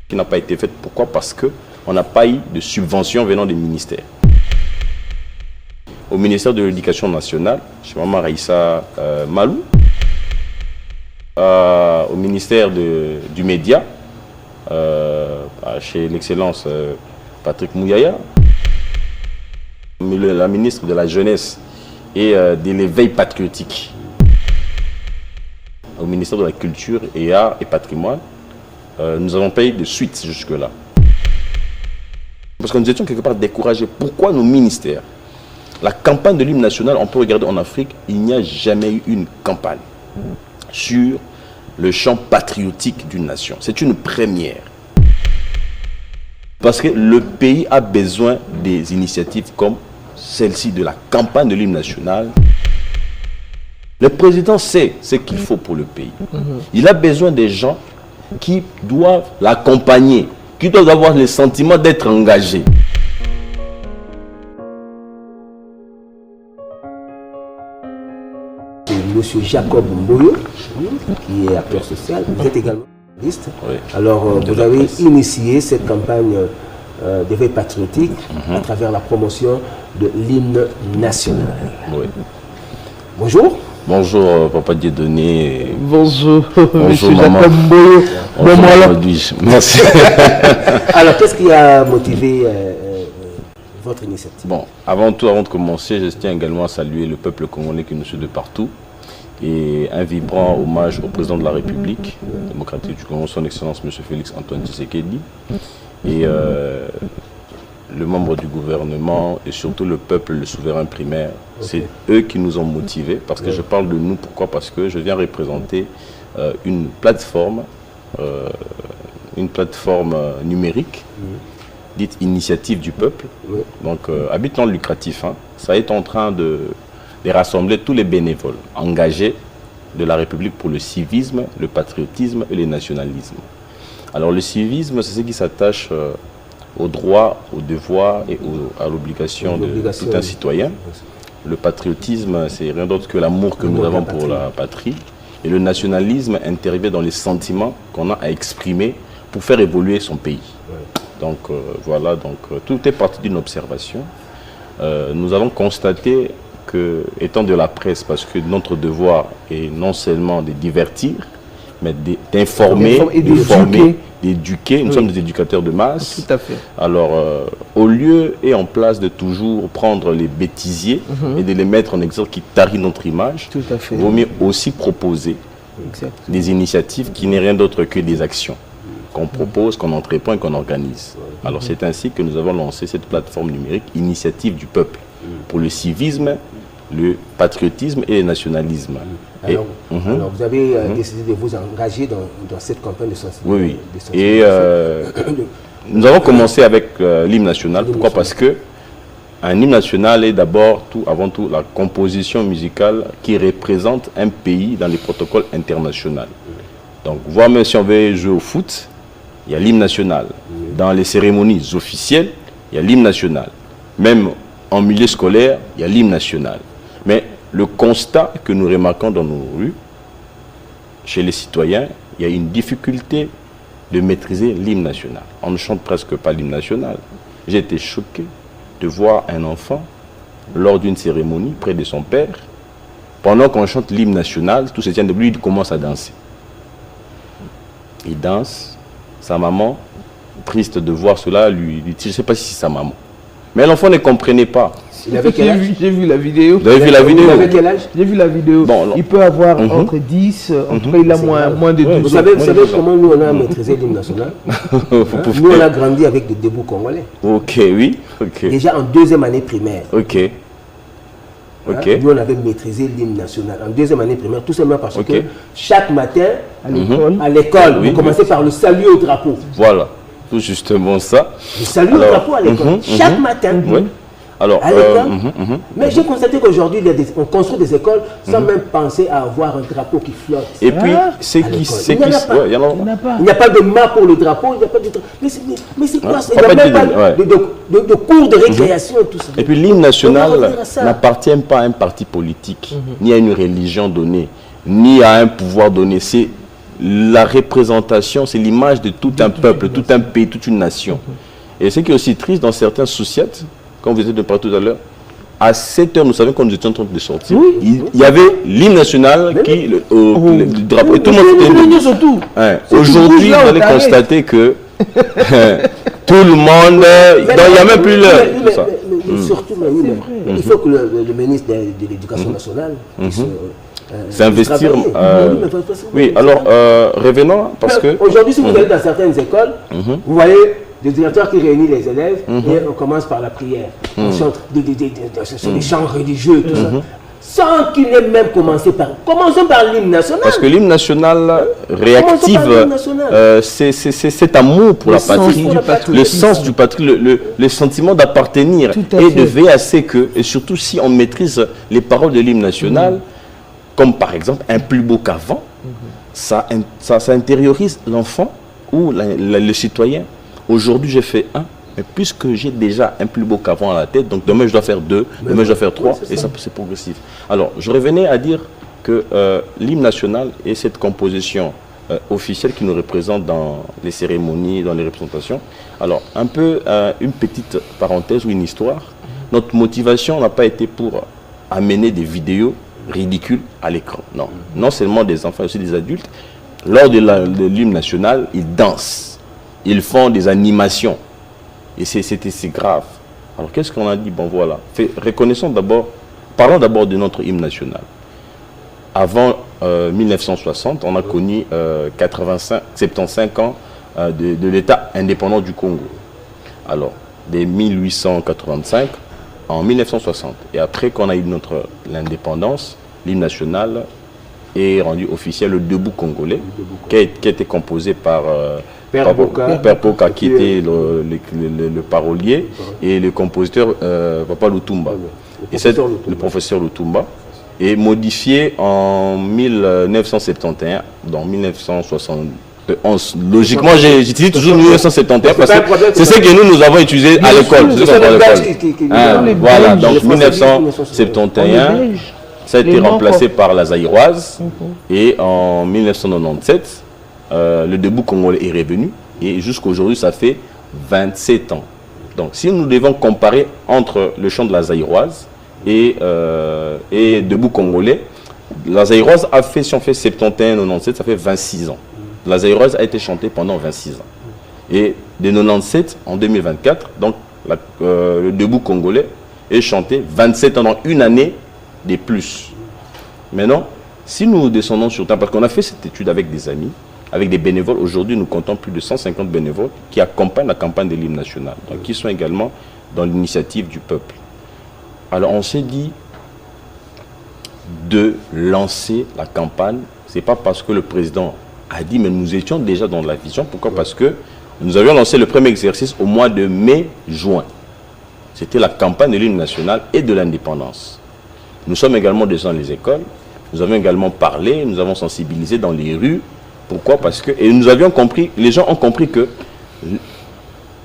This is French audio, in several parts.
qui n'a pas été faite. Pourquoi? Parce qu'on n'a pas eu de subventions venant des ministères. Au ministère de l'Éducation nationale, chez Maman Raïssa Malou, au ministère du Média, chez l'excellence Patrick Mouyaya, la ministre de la Jeunesse et de l'éveil patriotique, au ministère de la Culture et Arts et Patrimoine, nous avons payé de suite jusque-là. Parce que nous étions quelque part découragés. Pourquoi nos ministères? La campagne de l'hymne national, on peut regarder en Afrique, il n'y a jamais eu une campagne sur le champ patriotique d'une nation. C'est une première. Parce que le pays a besoin des initiatives comme celle-ci de la campagne de l'hymne national. Le président sait ce qu'il faut pour le pays. Il a besoin des gens qui doivent l'accompagner, qui doivent avoir le sentiment d'être engagés. Monsieur Jacob Mboyo, qui est acteur social, vous êtes également journaliste. Oui. Alors, vous avez initié cette campagne d'éveil patriotique à travers la promotion de l'hymne national. Oui. Bonjour. Bonjour, Papa Dieudonné. Bonjour, Bonjour, Monsieur Jacob Mboyo. Merci. Alors, qu'est-ce qui a motivé votre initiative? Bon, avant tout, avant de commencer, je tiens également à saluer le peuple congolais qui nous suit de partout et un vibrant hommage au président de la République démocratique du Congo, son Excellence M. Félix Antoine Tshisekedi, et le membre du gouvernement et surtout le peuple, le souverain primaire. C'est eux qui nous ont motivés, parce que je parle de nous, pourquoi? Parce que je viens représenter une plateforme numérique dite Initiative du Peuple, donc habitant lucratif. Ça est en train de rassembler tous les bénévoles engagés de la République pour le civisme, le patriotisme et le nationalisme. Alors le civisme, c'est ce qui s'attache aux droits, aux devoirs et à l'obligation de tout un citoyen. Le patriotisme, c'est rien d'autre que l'amour que nous avons pour la patrie. Et le nationalisme intervient dans les sentiments qu'on a à exprimer pour faire évoluer son pays. Donc voilà, tout est parti d'une observation. Nous avons constaté que, étant de la presse, parce que notre devoir est non seulement de divertir, mais d'informer, d'éduquer. Nous sommes des éducateurs de masse. Tout à fait. Alors, au lieu et en place de toujours prendre les bêtisiers et de les mettre en exergue qui tarient notre image, Tout à fait. il vaut mieux aussi proposer des initiatives qui n'est rien d'autre que des actions qu'on propose, qu'on entreprend et qu'on organise. Alors c'est ainsi que nous avons lancé cette plateforme numérique Initiative du Peuple pour le civisme, le patriotisme et le nationalisme. Alors, alors vous avez décidé de vous engager dans cette campagne de sensibilisation. Oui. Et nous avons commencé avec l'hymne national. Pourquoi? Parce que un hymne national est d'abord, avant tout, la composition musicale qui représente un pays dans les protocoles internationaux. Donc, voire même si on veut jouer au foot, il y a l'hymne national. Dans les cérémonies officielles, il y a l'hymne national. Même en milieu scolaire, il y a l'hymne national. Mais le constat que nous remarquons dans nos rues, chez les citoyens, il y a une difficulté de maîtriser l'hymne national. On ne chante presque pas l'hymne national. J'ai été choqué de voir un enfant, lors d'une cérémonie, près de son père, pendant qu'on chante l'hymne national, tout se tient debout, il commence à danser. Il danse, sa maman, triste de voir cela, lui dit, je ne sais pas si c'est sa maman. Mais l'enfant ne comprenait pas. J'ai vu la vidéo. Vous avez vu la vidéo? Il avait quel âge? J'ai vu la vidéo. Bon, il peut avoir entre 10, en tout cas il a moins de 12 Vous savez comment nous on a maîtrisé l'hymne national? Nous on a grandi avec des débuts congolais. Ok, oui. Okay. Déjà en deuxième année primaire. Ok. Nous on avait maîtrisé l'hymne national en deuxième année primaire, tout simplement parce que chaque matin à l'école, vous commencez par le salut au drapeau. Voilà, tout justement ça. Le salut au drapeau à l'école, chaque matin. Alors, à l'école. Mais j'ai constaté qu'aujourd'hui, on construit des écoles sans même penser à avoir un drapeau qui flotte. Et puis, c'est qui... Il n'y a pas de mât pour le drapeau, il n'y a pas de... Mais c'est quoi ça? Il n'y a même pas de cours de récréation et tout ça. Et puis, l'hymne national n'appartient pas à un parti politique, ni à une religion donnée, ni à un pouvoir donné. C'est la représentation, c'est l'image de tout un peuple, tout un pays, toute une nation. Et ce qui est aussi triste dans certaines sociétés, comme vous êtes de partout tout à l'heure, à 7 heures, nous savions quand nous étions en train de sortir, il y avait l'hymne national, le drapeau, et tout le monde était... Aujourd'hui, vous allez constater que tout le monde... il n'y a même plus l'heure. Surtout, il faut que le ministre de l'Éducation nationale s'investir. Oui, alors revenons parce que... Aujourd'hui, si vous allez dans certaines écoles, vous voyez des directeurs qui réunissent les élèves et on commence par la prière. On chante des chants religieux, tout ça. Sans qu'il ait même commencé par... Commençons par l'hymne national. Parce que l'hymne national réactive cet amour pour la patrie, le sens du patrie, le sentiment d'appartenir et de veiller à ce que, et surtout si on maîtrise les paroles de l'hymne national, comme par exemple un plus beau qu'avant, ça intériorise l'enfant ou le citoyen. Aujourd'hui, j'ai fait un. Mais puisque j'ai déjà un plus beau qu'avant à la tête, donc demain je dois faire 2, demain je dois faire 3, et ça c'est progressif. Alors, je revenais à dire que l'hymne national est cette composition officielle qui nous représente dans les cérémonies, dans les représentations. Alors, un peu une petite parenthèse ou une histoire. Notre motivation n'a pas été pour amener des vidéos ridicules à l'écran. Non, non seulement des enfants, mais aussi des adultes. Lors de l'hymne national, ils dansent, ils font des animations. Et c'est grave. Alors qu'est-ce qu'on a dit? Bon voilà, reconnaissons d'abord, parlons d'abord de notre hymne national. Avant 1960, on a connu 75 ans de l'État indépendant du Congo. Alors, dès 1885, en 1960, et après qu'on a eu l'indépendance, l'hymne national est rendu officiel, le debout congolais, qui a été composé par... Père Poka, qui était le parolier, et le compositeur Papa Lutumba, le professeur Lutumba, est modifié en 1971, dans 1971. Logiquement, j'utilise toujours 1971 parce que c'est ce que nous avons utilisé à l'école. Voilà, donc 1971, ça a été remplacé par la zaïroise, et en 1997, le debout congolais est revenu et jusqu'à aujourd'hui ça fait 27 ans. Donc si nous devons comparer entre le chant de la zaïroise et debout congolais, la zaïroise a fait, si on fait 71-97, ça fait 26 ans. La zaïroise a été chantée pendant 26 ans. Et de 97 en 2024, donc le debout congolais est chanté 27 ans, dans une année de plus. Maintenant, si nous descendons sur terre, parce qu'on a fait cette étude avec des amis, avec des bénévoles, aujourd'hui nous comptons plus de 150 bénévoles qui accompagnent la campagne de l'hymne national, donc qui sont également dans l'initiative du peuple. Alors on s'est dit de lancer la campagne, c'est pas parce que le président a dit, mais nous étions déjà dans la vision. Pourquoi? Parce que nous avions lancé le premier exercice au mois de mai-juin. C'était la campagne de l'hymne national et de l'indépendance. Nous sommes également dans les écoles, nous avons également parlé, nous avons sensibilisé dans les rues. Pourquoi? Parce que, et nous avions compris, les gens ont compris que,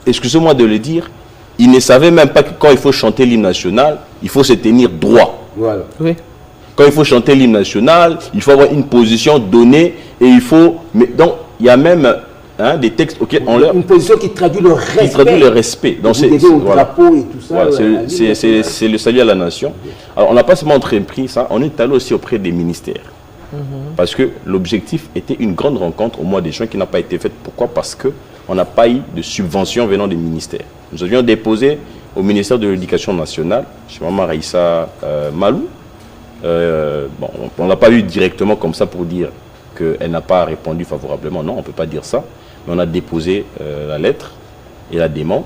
excusez-moi de le dire, ils ne savaient même pas que quand il faut chanter l'hymne national, il faut se tenir droit. Voilà. Oui. Quand il faut chanter l'hymne national, il faut avoir une position donnée et il faut... Mais donc, il y a même des textes auxquels on leur... Une position qui traduit le respect. Qui traduit le respect. Donc, c'est au drapeau et tout ça. Voilà, c'est le salut à la nation. Alors, on n'a pas seulement entrepris ça, on est allé aussi auprès des ministères. Parce que l'objectif était une grande rencontre au mois de juin qui n'a pas été faite. Pourquoi? Parce qu'on n'a pas eu de subvention venant des ministères. Nous avions déposé au ministère de l'Éducation nationale, chez Maman Raïssa Malou. Bon, on n'a pas eu directement comme ça pour dire qu'elle n'a pas répondu favorablement. Non, on ne peut pas dire ça. Mais on a déposé la lettre et la demande.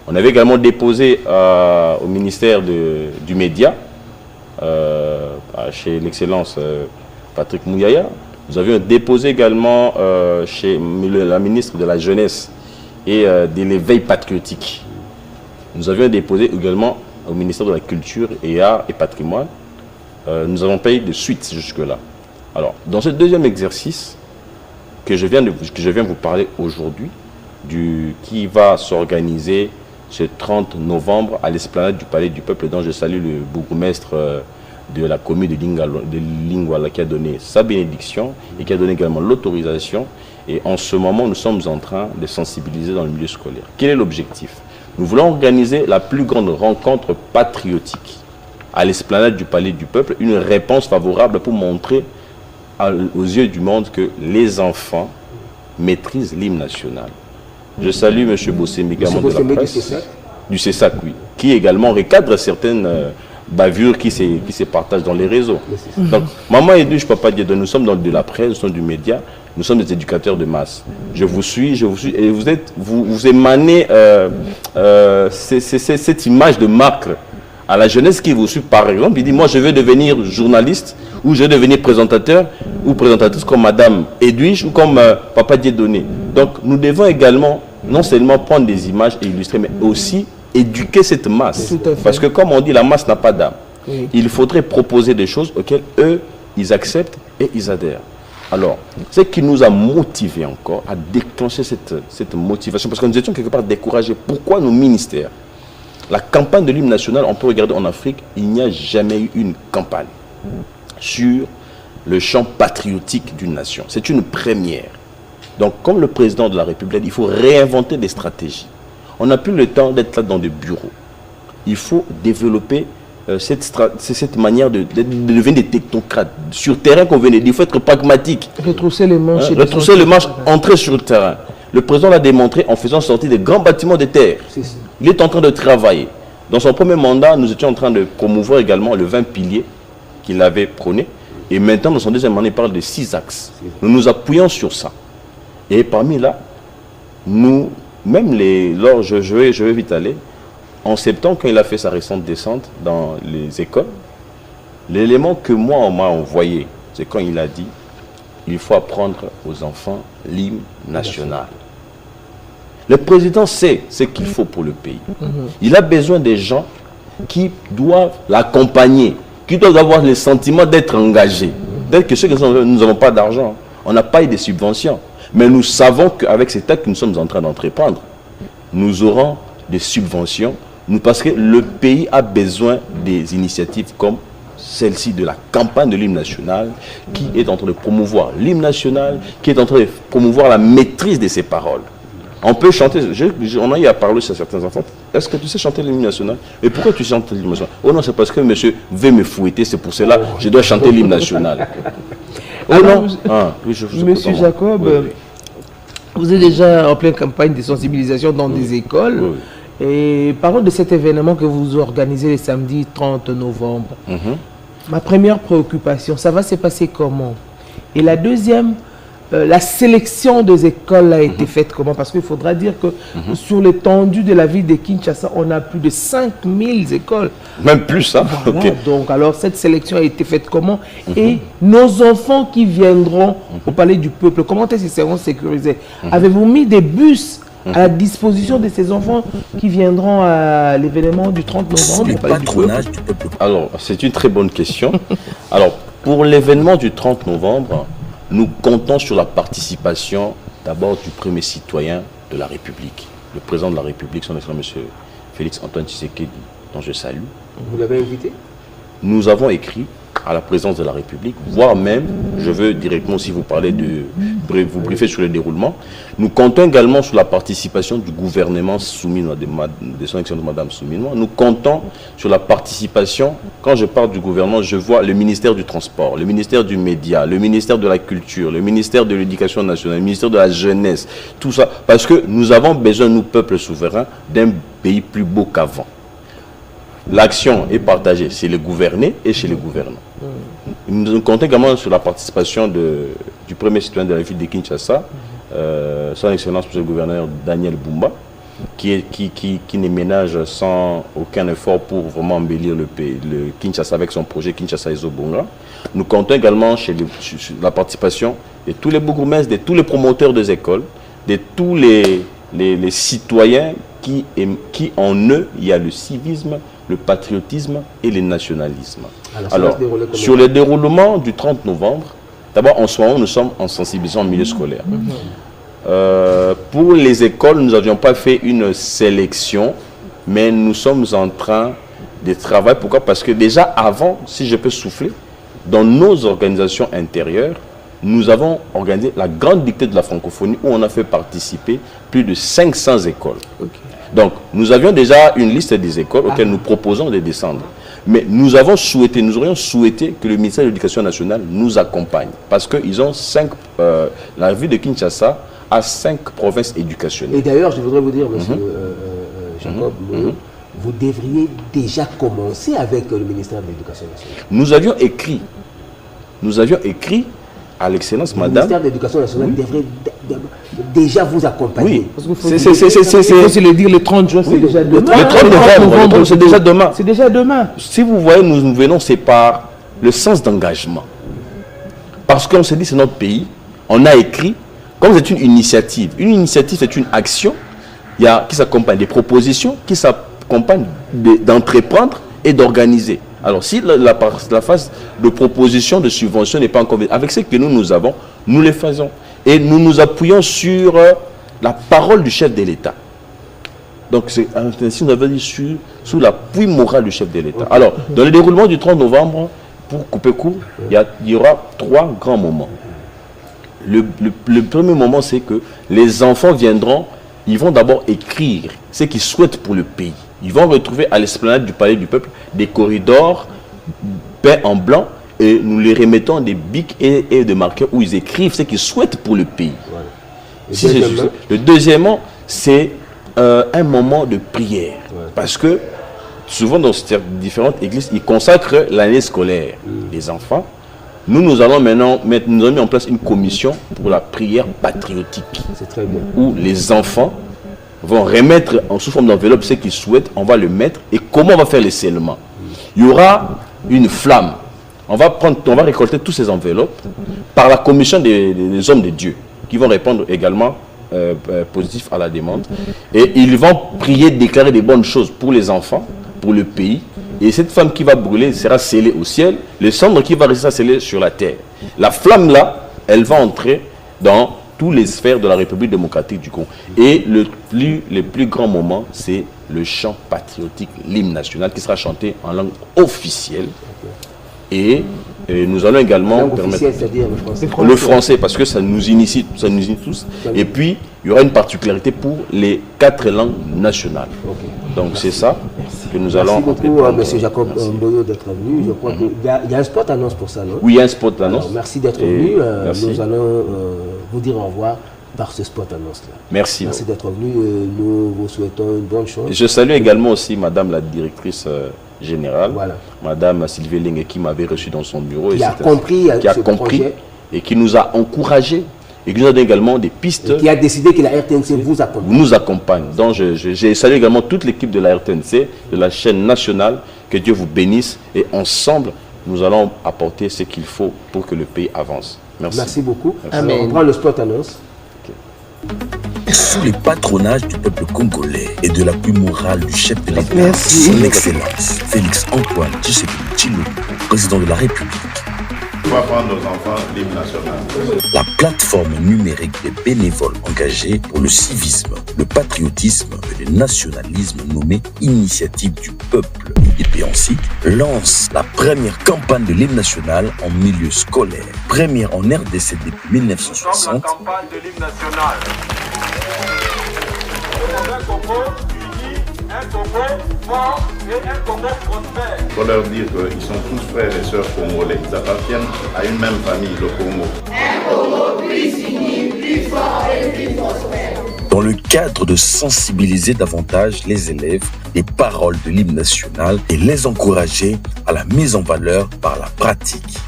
On avait également déposé au ministère du Média, chez l'excellence Patrick Mouyaya. Nous avions déposé également chez la ministre de la Jeunesse et de l'éveil patriotique. Nous avions déposé également au ministère de la Culture et Arts et Patrimoine. Nous avons payé de suite jusque-là. Alors, dans ce deuxième exercice que je viens vous parler aujourd'hui, qui va s'organiser ce 30 novembre à l'esplanade du Palais du Peuple, dont je salue le bourgmestre de la commune de Lingwala qui a donné sa bénédiction et qui a donné également l'autorisation. Et en ce moment, nous sommes en train de sensibiliser dans le milieu scolaire. Quel est l'objectif? Nous voulons organiser la plus grande rencontre patriotique à l'esplanade du Palais du Peuple, une réponse favorable pour montrer aux yeux du monde que les enfants maîtrisent l'hymne national. Je salue M. Bossé également de la presse, du CESAC, oui, qui également recadre certaines bavures qui se partagent dans les réseaux. Donc, Maman Edouche, Papa Dieu, nous sommes dans de la presse, nous sommes du média, nous sommes des éducateurs de masse. Je vous suis, et vous émanez cette image de marque à la jeunesse qui vous suit, par exemple. Il dit, moi je veux devenir journaliste, ou je veux devenir présentateur, ou présentatrice comme Madame Edouche, ou comme Papa Dieudonné. Donc nous devons également, non seulement prendre des images et illustrer, mais aussi éduquer cette masse. Parce que comme on dit, la masse n'a pas d'âme. Oui. Il faudrait proposer des choses auxquelles eux, ils acceptent et ils adhèrent. Alors, ce qui nous a motivés encore à déclencher cette motivation, parce que nous étions quelque part découragés. Pourquoi nos ministères? La campagne de l'hymne national, on peut regarder en Afrique, il n'y a jamais eu une campagne sur le champ patriotique d'une nation. C'est une première. Donc, comme le président de la République, il faut réinventer des stratégies. On n'a plus le temps d'être là dans des bureaux. Il faut développer cette manière de devenir des technocrates. Sur le terrain qu'on venait, il faut être pragmatique. Retrousser les manches. Retrousser les manches, entrer sur le terrain. Le président l'a démontré en faisant sortir des grands bâtiments de terre. Il est en train de travailler. Dans son premier mandat, nous étions en train de promouvoir également le 20 piliers qu'il avait prôné. Et maintenant, dans son deuxième mandat, il parle de 6 axes. Nous nous appuyons sur ça. Et parmi là, nous, même je vais vite aller, en septembre, quand il a fait sa récente descente dans les écoles, l'élément que moi, on m'a envoyé, c'est quand il a dit, il faut apprendre aux enfants l'hymne national. Le président sait ce qu'il faut pour le pays. Il a besoin des gens qui doivent l'accompagner, qui doivent avoir le sentiment d'être engagés. Peut-être que ceux qui nous n'avons pas d'argent, on n'a pas eu de subventions. Mais nous savons qu'avec cet acte que nous sommes en train d'entreprendre, nous aurons des subventions, parce que le pays a besoin des initiatives comme celle-ci de la campagne de l'hymne national, qui est en train de promouvoir l'hymne national, qui est en train de promouvoir la maîtrise de ses paroles. On peut chanter, on a eu à parler sur certains enfants. Est-ce que tu sais chanter l'hymne national? Et pourquoi tu chantes l'hymne national? Oh non, c'est parce que monsieur veut me fouetter, c'est pour cela que je dois chanter l'hymne national. Oh non. Monsieur Jacob, oui. Vous êtes déjà en pleine campagne de sensibilisation dans des écoles. Oui. Et parlons de cet événement que vous organisez le samedi 30 novembre. Ma première préoccupation, ça va se passer comment? Et la deuxième, la sélection des écoles a été faite comment? Parce qu'il faudra dire que sur l'étendue de la ville de Kinshasa, on a plus de 5000 écoles. Même plus, hein? Voilà. Okay. Donc, alors, cette sélection a été faite comment? Et nos enfants qui viendront au Palais du Peuple, comment est-ce qu'ils seront sécurisés? Avez-vous mis des bus à la disposition de ces enfants qui viendront à l'événement du 30 novembre au Palais du Peuple? Alors, c'est une très bonne question. Alors, pour l'événement du 30 novembre, nous comptons sur la participation d'abord du premier citoyen de la République, le président de la République, son excellence M. Félix Antoine Tshisekedi, dont je salue. Vous l'avez invité? Nous avons écrit à la présidence de la République, voire même, je veux directement, si vous parlez vous briefer sur le déroulement, nous comptons également sur la participation du gouvernement souminois, de son excellence Madame Souminois. Nous comptons sur la participation, quand je parle du gouvernement, je vois le ministère du Transport, le ministère du Média, le ministère de la Culture, le ministère de l'Éducation nationale, le ministère de la Jeunesse, tout ça, parce que nous avons besoin, nous, peuples souverains, d'un pays plus beau qu'avant. L'action est partagée chez les gouvernés et chez les gouvernants. Nous comptons également sur la participation du premier citoyen de la ville de Kinshasa, son excellence monsieur le gouverneur Daniel Bumba, qui ne ménage sans aucun effort pour vraiment embellir le Kinshasa avec son projet Kinshasa Ezobonga. Nous comptons également sur la participation de tous les bourgmestres, de tous les promoteurs des écoles, de tous les citoyens qui en eux, il y a le civisme, le patriotisme et le nationalisme. Alors sur le déroulement du 30 novembre, d'abord en ce moment, nous sommes en sensibilisation en milieu scolaire. Pour les écoles, nous n'avions pas fait une sélection, mais nous sommes en train des travaux. Pourquoi? Parce que déjà avant, si je peux souffler, dans nos organisations intérieures, nous avons organisé la grande dictée de la francophonie où on a fait participer plus de 500 écoles. Donc, nous avions déjà une liste des écoles auxquelles nous proposons de descendre. Mais nous aurions souhaité que le ministère de l'Éducation nationale nous accompagne. Parce qu'ils ont la ville de Kinshasa a 5 provinces éducationnelles. Et d'ailleurs, je voudrais vous dire, monsieur Jacob, vous devriez déjà commencer avec le ministère de l'Éducation nationale. Nous avions écrit à l'excellence, madame. Le ministère de l'Éducation nationale devrait déjà vous accompagner. Oui, il faut se le dire, le 30 juin, c'est déjà demain. Le 30 novembre, c'est déjà demain. C'est déjà demain. Si vous voyez, nous venons, c'est par le sens d'engagement. Parce qu'on s'est dit, c'est notre pays, on a écrit, comme c'est une initiative, c'est une action qui s'accompagne des propositions, qui s'accompagne d'entreprendre et d'organiser. Alors, si la phase de proposition de subvention n'est pas encore... Avec ce que nous avons, nous les faisons. Et nous nous appuyons sur la parole du chef de l'État. Donc, c'est ainsi nous avons dit sous l'appui moral du chef de l'État. Alors, dans le déroulement du 30 novembre, pour couper court, il y aura 3 grands moments. Le premier moment, c'est que les enfants viendront, ils vont d'abord écrire ce qu'ils souhaitent pour le pays. Ils vont retrouver à l'esplanade du Palais du Peuple des corridors peints en blanc et nous les remettons des bics et des marqueurs où ils écrivent ce qu'ils souhaitent pour le pays. Le deuxièmement, c'est un moment de prière. Parce que souvent dans ces différentes églises, ils consacrent l'année scolaire des enfants. Nous allons maintenant nous avons mis en place une commission pour la prière patriotique. C'est très bien. Où les enfants vont remettre sous forme d'enveloppe ce qu'ils souhaitent, on va le mettre. Et comment on va faire le scellement? Il y aura une flamme. On va récolter toutes ces enveloppes par la commission des hommes de Dieu qui vont répondre également positif à la demande. Et ils vont prier, déclarer des bonnes choses pour les enfants, pour le pays. Et cette flamme qui va brûler sera scellée au ciel. Le cendre qui va rester scellé sur la terre. La flamme là, elle va entrer dans toutes les sphères de la République démocratique du Congo. Et le plus grand moment, c'est le chant patriotique, l'hymne national, qui sera chanté en langue officielle. Et nous allons également permettre... c'est-à-dire le français. Le français, parce que ça nous initie tous. Et puis, il y aura une particularité pour les 4 langues nationales. Donc, c'est ça que nous allons... Merci beaucoup, M. Jacob Mboyo, d'être venu. Je crois qu'il y a un spot annonce pour ça, non? Oui, il y a un spot annonce. Alors, merci d'être venu. Nous allons vous dire au revoir par ce spot annonce-là. Merci. Merci d'être venu. Nous vous souhaitons une bonne chose. Je salue également aussi Madame la directrice générale, voilà. Madame Sylvie Lengue, qui m'avait reçu dans son bureau. Qui a compris et qui nous a encouragés et qui nous a donné également des pistes. Et qui a décidé que la RTNC vous accompagne. Nous accompagne. Donc j'ai salué également toute l'équipe de la RTNC, de la chaîne nationale. Que Dieu vous bénisse et ensemble, nous allons apporter ce qu'il faut pour que le pays avance. Merci. Merci beaucoup. Merci. Alors, on prend le spot annonce. Sous le patronage du peuple congolais et de l'appui moral du chef de l'État, son Excellence Félix-Antoine Tshisekedi Tshilombo, président de la République. On va prendre nos enfants l'hymne national. La plateforme numérique des bénévoles engagés pour le civisme, le patriotisme et le nationalisme nommée Initiative du peuple, IDP, lance la première campagne de l'hymne national en milieu scolaire. Première en RDC depuis 1960. La campagne de l'hymne national. Un Congo uni, un Congo fort et un Congo prospère. Il faut leur dire qu'ils sont tous frères et sœurs congolais. Ils appartiennent à une même famille, le Congo. Un Congo plus uni, plus fort et plus prospère. Dans le cadre de sensibiliser davantage les élèves des paroles de l'hymne national et les encourager à la mise en valeur par la pratique.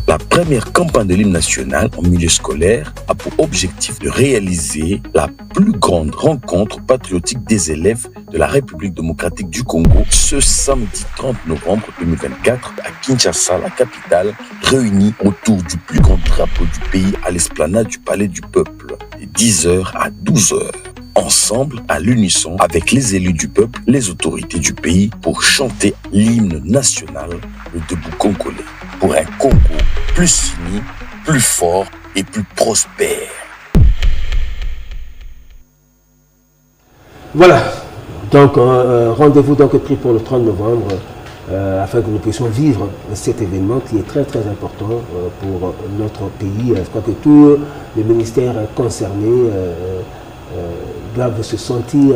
La première campagne de l'hymne national en milieu scolaire a pour objectif de réaliser la plus grande rencontre patriotique des élèves de la République démocratique du Congo ce samedi 30 novembre 2024 à Kinshasa, la capitale, réunis autour du plus grand drapeau du pays à l'esplanade du Palais du Peuple, de 10h à 12h. Ensemble, à l'unisson, avec les élus du peuple, les autorités du pays, pour chanter l'hymne national, le debout congolais, pour un Congo plus uni, plus fort et plus prospère. Voilà, donc rendez-vous donc pris pour le 30 novembre afin que nous puissions vivre cet événement qui est très très important pour notre pays. Je crois que tous les ministères concernés doivent se sentir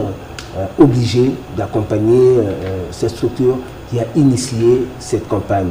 obligés d'accompagner cette structure qui a initié cette campagne.